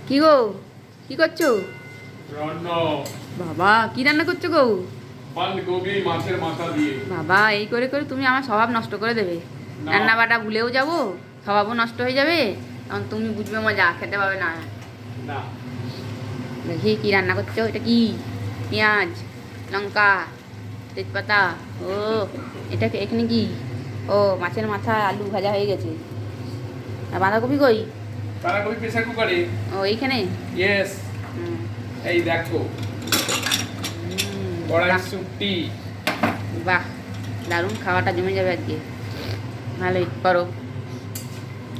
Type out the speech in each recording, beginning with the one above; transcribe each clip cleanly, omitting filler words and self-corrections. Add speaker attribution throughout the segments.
Speaker 1: কি গো, কি করছো?
Speaker 2: রান্না
Speaker 1: বাবা, কি রান্না করছো গো?
Speaker 2: বাঁধাকপি মাছের মাথা দিয়ে।
Speaker 1: বাবা, এই করে করে তুমি আমার স্বভাব নষ্ট করে দেবে।
Speaker 2: না
Speaker 1: রান্না বাটা ভুলেও যাবো, স্বভাবও নষ্ট হয়ে যাবে। তখন তুমি বুঝবে মজা, খেতে পাবে না।
Speaker 2: না
Speaker 1: দেখি কি রান্না করছো, এটা কি? পেঁয়াজ, লঙ্কা, তেজপাতা। ও, এটা এখানে কি? ও, মাছের মাথা, আলু ভাজা হয়ে গেছে। আর বাঁধাকপি কই?
Speaker 2: বাঁধাকপি প্রেসার কুকারে।
Speaker 1: ও, এইখানে।
Speaker 2: ইয়েস,
Speaker 1: হুম,
Speaker 2: এই দেখো
Speaker 1: হুম,
Speaker 2: কড়াই
Speaker 1: বাহ
Speaker 2: শুটকি।
Speaker 1: বাহ, দারুণ, খাওয়াটা জমে যাবে আজকে। ভালোই করো।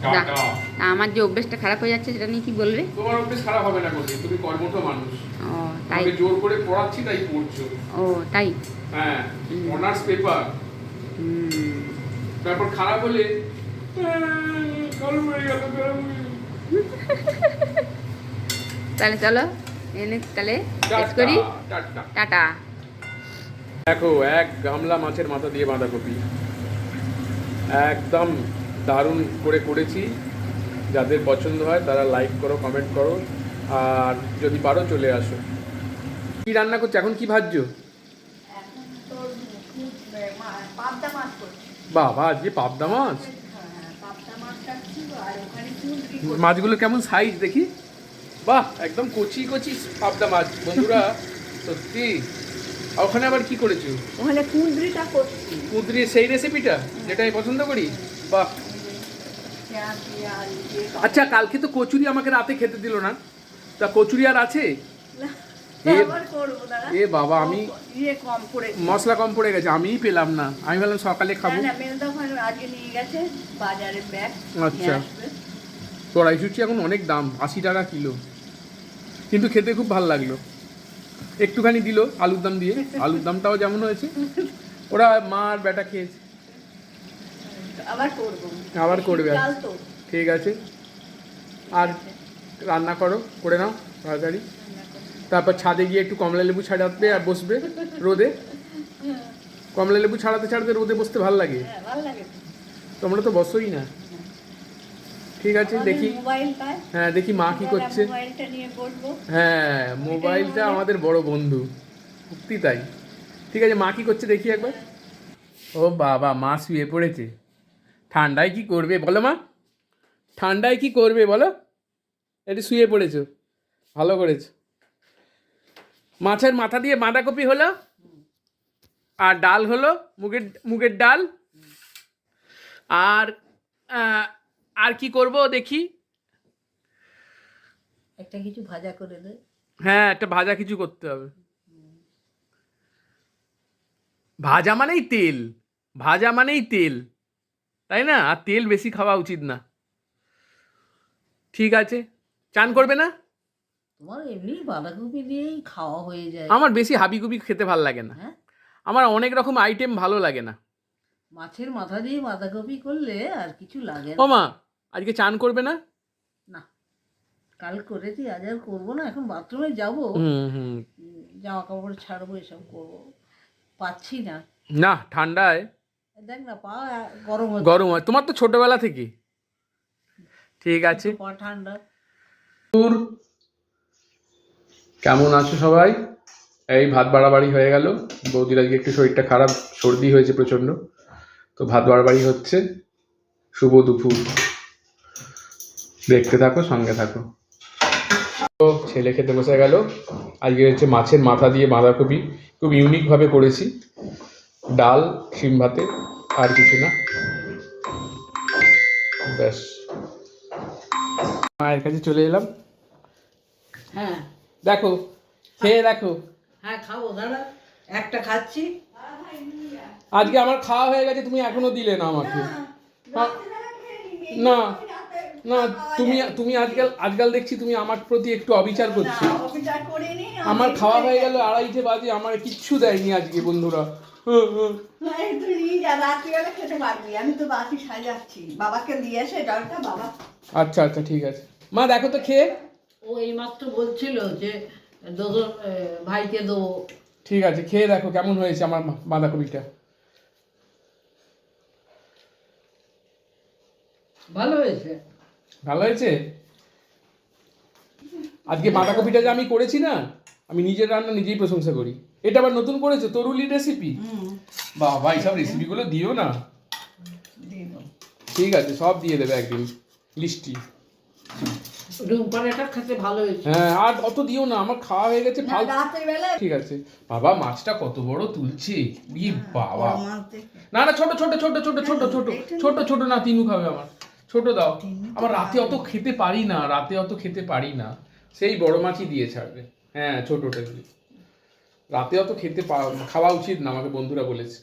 Speaker 1: না,
Speaker 2: টাটা।
Speaker 1: আমার যে অভ্যেসটা খারাপ হয়ে যাচ্ছে সেটা নিয়ে কি বলবে?
Speaker 2: তোমার অভ্যেস খারাপ হবে না কোনদিন, তুমি কর্মঠ মানুষ।
Speaker 1: ও, তাই?
Speaker 2: তোমাকে জোর করে পড়াচ্ছি তাই পড়ছো।
Speaker 1: ও, তাই?
Speaker 2: হ্যাঁ,
Speaker 1: হুম।
Speaker 2: Honours paper.
Speaker 1: হুম।
Speaker 2: তারপর খারাপ হলে গরম হয়ে গেল, গরম হয়ে গেল।
Speaker 1: তাহলে চলো, এনে তাহলে শেষ
Speaker 2: টাটা
Speaker 1: করি।
Speaker 2: টাটা।
Speaker 1: টাটা।
Speaker 2: দেখো, এক গামলা মাছের মাথা দিয়ে বাঁধাকপি, একদম দারুণ করে করেছি। যাদের পছন্দ হয় তারা লাইক করো, কমেন্ট করো, আর যদি পারো চলে আসো। কি রান্না করছো এখন, কি ভাজছো?
Speaker 3: এখন তোর পাবদা মাছ করছি।
Speaker 2: বাবা, আজকে পাবদা মাছ।
Speaker 3: পাবদা মাছ রাখছি আর ওখানে কুঁদরি করছি।
Speaker 2: মাছগুলো কেমন সাইজ দেখি। বাহ, একদম কচি কচি পাবদা মাছ বন্ধুরা, সত্যি। আর ওখানে আবার কি করেছো?
Speaker 3: ওখানে কুঁদরিটা করছি।
Speaker 2: কুঁদরি, সেই রেসিপিটা যেটা আমি পছন্দ করি। বাহ।
Speaker 3: পেঁয়াজ দিয়ে আলু দিয়ে
Speaker 2: আচ্ছা, কালকে তো কচুরি আমাকে রাতে খেতে দিল না, তা কচুরি আর আছে?
Speaker 3: আবার করবো দাদা।
Speaker 2: এ বাবা, আমি
Speaker 3: ইয়ে কম করে
Speaker 2: মশলা কম পড়ে গেছে, আমিই পেলাম না। আমি ভাবলাম সকালে খাবো।
Speaker 3: না মেলদা ওখানে আজকে নিয়ে গেছে বাজারে ব্যাগ।
Speaker 2: আচ্ছা। কড়াইশুঁটি এখন অনেক দাম, 80 টাকা কিলো, কিন্তু খেতে খুব ভালো লাগলো। একটুখানি দিল আলুর দাম দিয়ে, আলুর দামটাও যেমন হয়েছে। ওরা মা আর বেটা খেয়েছে।
Speaker 3: আবার করবো।
Speaker 2: আবার করবে।
Speaker 3: শীতকাল তো।
Speaker 2: ঠিক আছে, আর রান্না করো, করে নাও তাড়াতাড়ি। তারপর ছাদে গিয়ে একটু কমলা লেবু ছাড়াতে আর বসবে রোদে। কমলা লেবু ছাড়াতে ছাড়াতে রোদে বসতে ভালো লাগে।
Speaker 3: হ্যাঁ, ভালো লাগে তো।
Speaker 2: তোমরা তো বসোই না। ঠিক আছে,
Speaker 3: আমাদের
Speaker 2: দেখি।
Speaker 3: মোবাইলটায়
Speaker 2: হ্যাঁ, দেখি মা কি করছে।
Speaker 3: মোবাইলটা নিয়ে বসবো।
Speaker 2: হ্যাঁ, মোবাইলটা আমাদের বড় বন্ধু, সত্যি তাই। ঠিক আছে, মা কি করছে দেখি একবার। ও বাবা, মা শুয়ে পড়েছে। ঠান্ডায় কি করবে বলো মা, ঠান্ডায় কি করবে বলো, একটু শুয়ে পড়েছো, ভালো করেছো। মাছের মাথা দিয়ে বাঁধাকপি হলো, আর ডাল হলো, মুগের মুগের ডাল। আর আহ, আর কি করব দেখি।
Speaker 3: একটা কিছু ভাজা করে দে।
Speaker 2: হ্যাঁ, একটা ভাজা কিছু করতে হবে। ভাজা মানেই তেল, ভাজা মানেই তেল, তাই না? আর তেল বেশি খাওয়া উচিত না। ঠিক আছে, চান করবে না?
Speaker 3: তোমার এমনি বাঁধাকপি দিয়েই খাওয়া হয়ে যায়।
Speaker 2: আমার বেশি হাবিগুবি খেতে ভালো লাগে না।
Speaker 3: হ্যাঁ,
Speaker 2: আমার অনেক রকম আইটেম ভালো লাগে না।
Speaker 3: মাছের মাথা দিয়ে বাঁধাকপি করলে আর কিছু লাগে
Speaker 2: ও
Speaker 3: না।
Speaker 2: মা, আজকে চান করবে না?
Speaker 3: না, কাল করেছি, আজ আর করবো না। এখন বাথরুমে যাবো,
Speaker 2: হুম হুম।
Speaker 3: জামা কাপড় ছাড়বো, এসব করবো। পাচ্ছি না।
Speaker 2: না, ঠান্ডায়
Speaker 3: দেখ না, পা গরম হচ্ছে।
Speaker 2: গরম হয় তোমার তো ছোটবেলা থেকে। ঠিক আছে।
Speaker 3: পা ঠান্ডা।
Speaker 2: কেমন আছো সবাই? এই ভাত বাড়াবাড়ি হয়ে গেল। বৌদির আজকে একটু শরীরটা খারাপ, সর্দি হয়েছে প্রচণ্ড, তো ভাত বাড়াবাড়ি হচ্ছে। শুভ দুপুর, দেখতে থাকো, সঙ্গে থাকো। তো ছেলে খেতে বসে গেল। আজকে হচ্ছে মাছের মাথা দিয়ে বাঁধাকপি, খুব ইউনিকভাবে করেছি। ডাল, শিম ভাতে, আর কিছু না, ব্যাস। মায়ের কাছে চলে এলাম।
Speaker 3: হ্যাঁ,
Speaker 2: দেখো, খেয়ে দেখো।
Speaker 3: হ্যাঁ খাবো দাদা, একটা খাচ্ছি।
Speaker 2: আজকে আমার খাওয়া হয়ে গেছে, তুমি এখনো দিলে না আমাকে। না না, তুমি তুমি আজকাল আজকাল দেখছি তুমি আমার প্রতি একটু অবিচার করছো। আমার খাওয়া হয়ে গেল 2:30 বাজে, আমার কিচ্ছু দেয়নি আজকে বন্ধুরা।
Speaker 3: খেতে পারবি, আমি তো বাকি সাজাচ্ছি, বাবাকে দিয়ে এসে জলটা বাবা।
Speaker 2: আচ্ছা আচ্ছা, ঠিক আছে মা, দেখো তো খেয়ে।
Speaker 3: ও এইমাত্র বলছিল যে দুজন ভাইকে দেবো।
Speaker 2: ঠিক আছে, খেয়ে দেখো কেমন হয়েছে আমার বাঁধাকপিটা।
Speaker 3: ভালো হয়েছে।
Speaker 2: ভালো হয়েছে? আজকে বাঁধাকপিটা যে আমি করেছি না, আমি নিজের রান্না নিজেই প্রশংসা করি। এটা আবার নতুন করেছো তরুলির রেসিপি? বাবা এইসব রেসিপিগুলো দিও না।
Speaker 3: দিয়ে দাও।
Speaker 2: ঠিক আছে, সব দিয়ে দেবে একদিন লিস্টি।
Speaker 3: রুম্পার এটা খেতে ভালো হয়েছে।
Speaker 2: হ্যাঁ, আর অত দিও না, আমার খাওয়া হয়ে গেছে। ফাল
Speaker 3: রাতের বেলায়
Speaker 2: ঠিক আছে বাবা, মাছটা কত বড় তুলছে, ই বাবা।
Speaker 3: বড় মাছ দেখে।
Speaker 2: না না, ছোট ছোট ছোট ছোট ছোট ছোট ছোট ছোট না, তিনু খাবে আমার। ছোট দাও, আমার রাতে অত খেতে পারি না, রাতে অত খেতে পারি না। সেই বড় মাছই দিয়ে ছাড়বে। হ্যাঁ, ছোটটা দিয়ে। রাতে অত খাওয়া উচিত না, আমাকে বন্ধুরা বলেছে।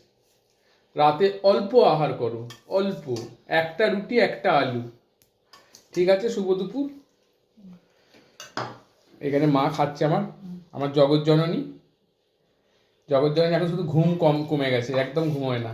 Speaker 2: রাতে অল্প আহার করো, অল্প, একটা রুটি একটা আলু। ঠিক আছে, শুভ দুপুর। এখানে মা খাচ্ছে আমার জগৎ জননী। জগৎ জননী এখন শুধু ঘুম কমে গেছে, একদম ঘুমোয় না।